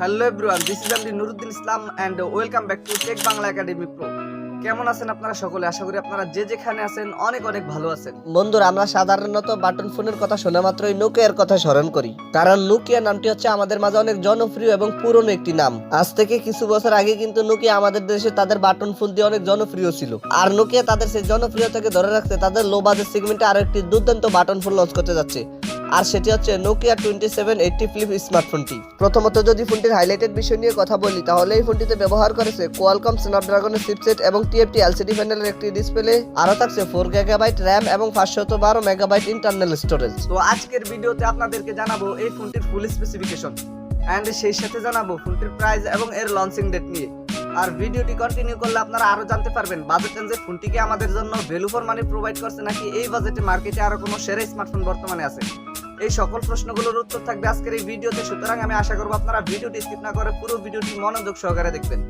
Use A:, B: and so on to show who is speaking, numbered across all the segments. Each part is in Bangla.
A: হ্যালো এভরিওয়ান, দিস ইজ আমি Nuruddin Islam and welcome back to tech Bangla academy pro. কেমন আছেন আপনারা সকলে? আশা করি আপনারা যে যেখানে আছেন অনেক অনেক ভালো আছেন।
B: বন্ধুরা, আমরা সাধারণত বাটন ফোনের কথা শোনা মাত্রই নোকিয়ার কথা স্মরণ করি, কারণ নোকিয়া নামটি হচ্ছে আমাদের মাঝে অনেক জনপ্রিয় এবং পুরনো একটি নাম। আজ থেকে কিছু বছর আগে কিন্তু নোকিয়া আমাদের দেশে তাদের বাটন ফোন দিয়ে অনেক জনপ্রিয় ছিল, আর নোকিয়া তাদের সেই জনপ্রিয়তাকে ধরে রাখতে তাদের লো বাজেট সেগমেন্টে আরো একটি দুর্দান্ত বাটন ফোন লঞ্চ করতে যাচ্ছে, আর সেটি হচ্ছে নোকিয়া 2780 ফ্লিপ স্মার্টফোনটি। প্রথমত যদি ফোনটির হাইলাইটেড বিষয় নিয়ে কথা বলি, তাহলে এই ফোনটিতে ব্যবহার করেছে কোয়ালকম স্ন্যাপড্রাগনের চিপসেট এবং টিএফটি এলসিডি প্যানেলের একটি ডিসপ্লে, আরো থাকছে 4 GB র্যাম এবং 512 MB ইন্টারনাল স্টোরেজ।
A: তো আজকের ভিডিওতে আপনাদেরকে জানাবো এই ফোনটির ফুল স্পেসিফিকেশন এন্ড সেই সাথে জানাবো ফোনটির প্রাইস এবং এর লঞ্চিং ডেট নিয়ে। আর ভিডিওটি কন্টিনিউ করলে আপনারা আরো জানতে পারবেন বাজেট রেঞ্জে ফোনটিকে আমাদের জন্য ভ্যালু ফর মানি প্রোভাইড করছে নাকি এই বাজেটে মার্কেটে আরো কোনো সেরা স্মার্টফোন বর্তমানে আছে। এই সকল প্রশ্নগুলোর উত্তর থাকবে আজকের এই ভিডিওতে, সুতরাং আমি আশা করব আপনারা ভিডিওটি স্কিপ না করে পুরো ভিডিওটি মনোযোগ সহকারে দেখবেন।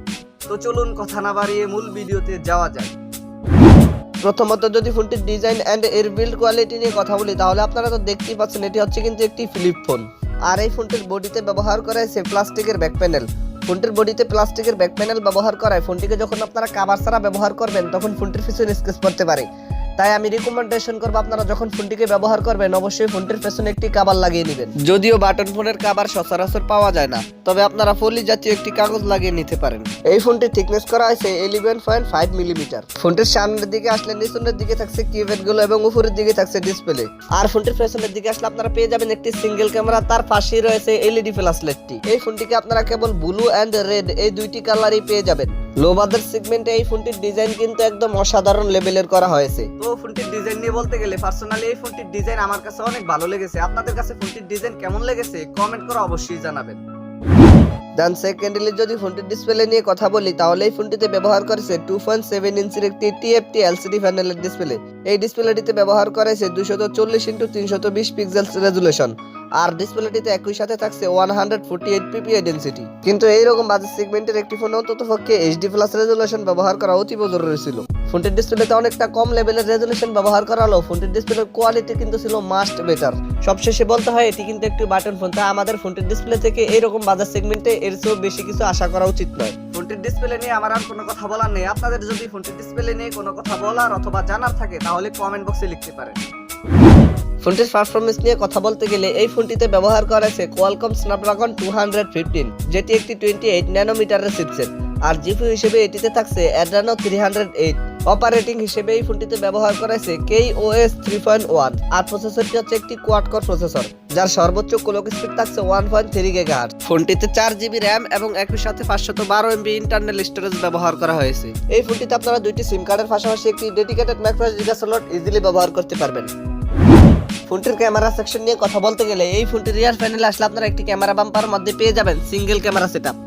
A: তো চলুন কথা না বাড়িয়ে মূল ভিডিওতে যাওয়া যায়।
B: প্রথমত যদি ফোনটির ডিজাইন এন্ড এর বিল্ড কোয়ালিটি নিয়ে কথা বলি, তাহলে আপনারা তো দেখতেই পাচ্ছেন এটি হচ্ছে কিন্তু একটি ফ্লিপ ফোন, আর এই ফোনটির বডিতে ব্যবহার করা হয়েছে প্লাস্টিকের ব্যাক প্যানেল। ফোনটির বডিতে প্লাস্টিকের ব্যাক প্যানেল ব্যবহার করায় ফোনটিকে যখন আপনারা কভার ছাড়া ব্যবহার করবেন তখন ফোনটির পিছনে স্ক্র্যাচ পড়তে পারে। তাই আমি রিকমেন্ডেশন করব আপনারা যখন ফোনটিকে ব্যবহার করবেন অবশ্যই ফোনটির পেছনে একটি কভার লাগিয়ে নেবেন। যদিও বাটন ফোনের কভার সচরাচর পাওয়া যায় না, তবে আপনারা পলি জাতীয় একটি কাগজ লাগিয়ে নিতে পারেন। এই ফোনটির থিকনেস করা হয়েছে 11.5 মিলিমিটার। ফোনটির সামনের দিকে আসলে নিচের দিকে থাকছে কিপ্যাড গুলো এবং উপরের দিকে থাকছে ডিসপ্লে, আর ফোনটির পেছনের দিকে আসলে আপনারা পেয়ে যাবেন একটি সিঙ্গেল ক্যামেরা, তার পাশেই রয়েছে এলইডি ফ্ল্যাশ লাইটটি। এই ফোনটিকে আপনারা কেবল ব্লু এন্ড রেড এই দুইটি কালারই পেয়ে যাবেন। লো বাজেট সেগমেন্টে এই ফোনটির ডিজাইন কিন্তু একদম অসাধারণ লেভেলের করা হয়েছে।
A: তো ফোনটির ডিজাইন নিয়ে বলতে গেলে পার্সোনালি এই ফোনটির ডিজাইন আমার কাছে অনেক ভালো লেগেছে। আপনাদের কাছে ফোনটির ডিজাইন কেমন লেগেছে কমেন্ট করে অবশ্যই জানাবেন।
B: দেন সেকেন্ডলি যদি ফোনটির ডিসপ্লে নিয়ে কথা বলি, তাহলে এই ফোনটিতে ব্যবহার করেছে 2.7 ইঞ্চির একটি টিএফটি এলসিডি প্যানেলের ডিসপ্লে। এই ডিসপ্লেটিতে ব্যবহার করেছে 240x320 পিক্সেলস রেজুলেশন, আর ডিসপ্লেটিতে একই সাথে থাকছে 148 পিপিআই ডেনসিটি। কিন্তু এইরকম বাজেট সেগমেন্টের একটি ফোনে অন্তত পক্ষে এইচডি প্লাস রেজুলেশন ব্যবহার করা অতীব জরুরি ছিল। ফোনটির ডিসপ্লেতে অনেকটা কম লেভেলের রেজুলেশন ব্যবহার করা হলো ফোনটির ডিসপ্লের কোয়ালিটি কিন্তু ছিল মাস্ট বেটার। সবশেষে বলতে হয় এটি কিন্তু একটি বাটন ফোন, তাই আমাদের ফোনটির ডিসপ্লে থেকে এইরকম বাজার সেগমেন্টে এর চেয়েও বেশি কিছু আশা করা উচিত নয়।
A: ফোনটির ডিসপ্লে নিয়ে আমার আর কোনো কথা বলার নেই। আপনাদের যদি ফোনটির ডিসপ্লে নিয়ে কোনো কথা বলার অথবা জানার থাকে তাহলে কমেন্ট বক্সে লিখতে পারেন।
B: ফোনটির পারফরমেন্স নিয়ে কথা বলতে গেলে এই ফোনটিতে ব্যবহার করা হয়েছে কোয়ালকম স্ন্যাপড্রাগন 215, যেটি একটি 28 ন্যানোমিটারের চিপসেট, আর জিপিইউ হিসেবে এটিতে থাকছে অ্যাড্রেনো 308। অপারেটিং হিসেবে এই ফোনটিতে ব্যবহার করা হয়েছে KOS 3.1, আর প্রসেসরটি হচ্ছে একটি কোয়াড কোর প্রসেসর, যার সর্বোচ্চ ক্লক স্পিড থাকছে 1.3 GHz। ফোনটিতে 4GB র্যাম এবং একই সাথে 512 MB ইন্টারনাল স্টোরেজ ব্যবহার করা হয়েছে। এই ফোনটিতে আপনারা দুইটি সিম কার্ডের পাশাপাশি একটি ডেডিকেটেড মাইক্রোএসডি স্লট ইজিলি ব্যবহার করতে পারবেন। ফোনটির ক্যামেরা সেকশন নিয়ে কথা বলতে গেলে এই ফোনটির রিয়ার প্যানেলে আসলে আপনারা একটি ক্যামেরা বাম্পার মধ্যে পেয়ে যাবেন সিঙ্গেল ক্যামেরা সেটআপ,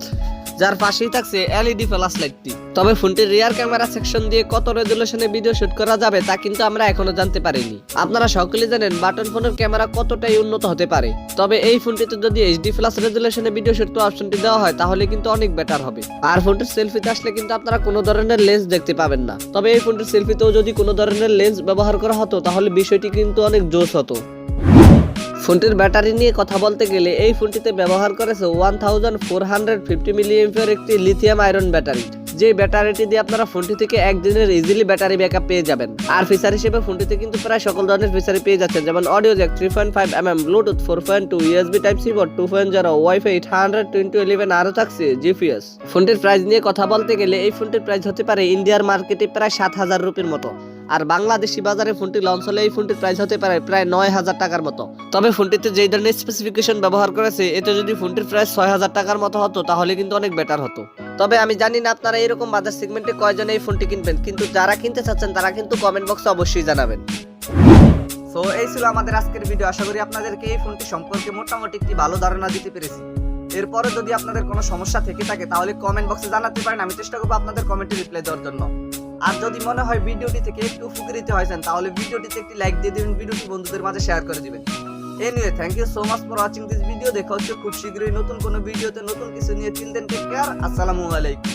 B: যার পাশেই থাকছে এলইডি ফ্ল্যাশ লাইটটি। তবে ফোনটির রিয়ার ক্যামেরা সেকশন দিয়ে কত রেজুলেশনে ভিডিও শুট করা যাবে তা কিন্তু আমরা এখনো জানতে পারিনি। আপনারা সকলেই জানেন বাটন ফোনের ক্যামেরা কতটাই উন্নত হতে পারে, তবে এই ফোনটিতে যদি এইচডি প্লাস রেজুলেশনে ভিডিও শুট করার অপশনটি দেওয়া হয় তাহলে কিন্তু অনেক বেটার হবে। আর ফোনটির সেলফিতে আসলে কিন্তু আপনারা কোনো ধরনের লেন্স দেখতে পাবেন না, তবে এই ফোনটির সেলফিতেও যদি কোনো ধরনের লেন্স ব্যবহার করা হতো তাহলে বিষয়টি কিন্তু অনেক জোশ হতো। ফোনটির ব্যাটারি নিয়ে কথা বলতে গেলে এই ফোনটিতে ব্যবহার করেছে 1450 মিলিঅ্যাম্পিয়ার একটি লিথিয়াম আয়রন ব্যাটারি, যে ব্যাটারিটি দিয়ে আপনারা ফোনটি থেকে একদিনের ইজিলি ব্যাটারি ব্যাকআপ পেয়ে যাবেন। আর ফিচার হিসেবে ফোনটিতে কিন্তু প্রায় সকল ধরনের ফিচারই পেয়ে যাচ্ছেন, যেমন audio jack 3.5mm, Bluetooth 4.2, USB type C port 2.0, wifi 802.11, আরো থাকছে জিপিএস। ফোনটির প্রাইস নিয়ে কথা বলতে গেলে এই ফোনটির প্রাইস হতে পারে ইন্ডিয়ার মার্কেটে প্রায় 7,000 রুপির মতো, আর বাংলাদেশি বাজারে ফোনটি লঞ্চ হলে এই ফোনটির প্রাইস হতে পারে প্রায় 9,000 টাকার মতো। তবে ফোনটিতে যেই ধরনের স্পেসিফিকেশন ব্যবহার করেছে এতে যদি ফোনটির প্রাইস 6,000 টাকার মতো হতো তাহলে কিন্তু অনেক বেটার হতো। তবে আমি জানি না আপনারা এরকম বাজার সেগমেন্টে কয়জন এই ফোনটি কিনবেন, কিন্তু যারা কিনতে চাচ্ছেন তারা কিন্তু কমেন্ট বক্সে অবশ্যই জানাবেন।
A: সো এই ছিল আমাদের আজকের ভিডিও। আশা করি আপনাদেরকে এই ফোনটি সম্পর্কে মোটামুটি একটি ভালো ধারণা দিতে পেরেছি। এরপরে যদি আপনাদের কোনো সমস্যা থেকে থাকে তাহলে কমেন্ট বক্সে জানাতে পারেন, আমি চেষ্টা করবো আপনাদের কমেন্টে রিপ্লাই দেওয়ার জন্য। আর যদি মনে হয় ভিডিওটি থেকে একটু উপকৃত হয়েছেন তাহলে ভিডিওটিতে একটি লাইক দিয়ে দিবেন, ভিডিওটি বন্ধুদের মাঝে শেয়ার করে দিবেন। Anyway, thank you so much for watching this video. দেখা হচ্ছে খুব শীঘ্রই নতুন কোনো ভিডিওতে নতুন কিছু নিয়ে। টিল দেন টেক কেয়ার, আসসালামু আলাইকুম।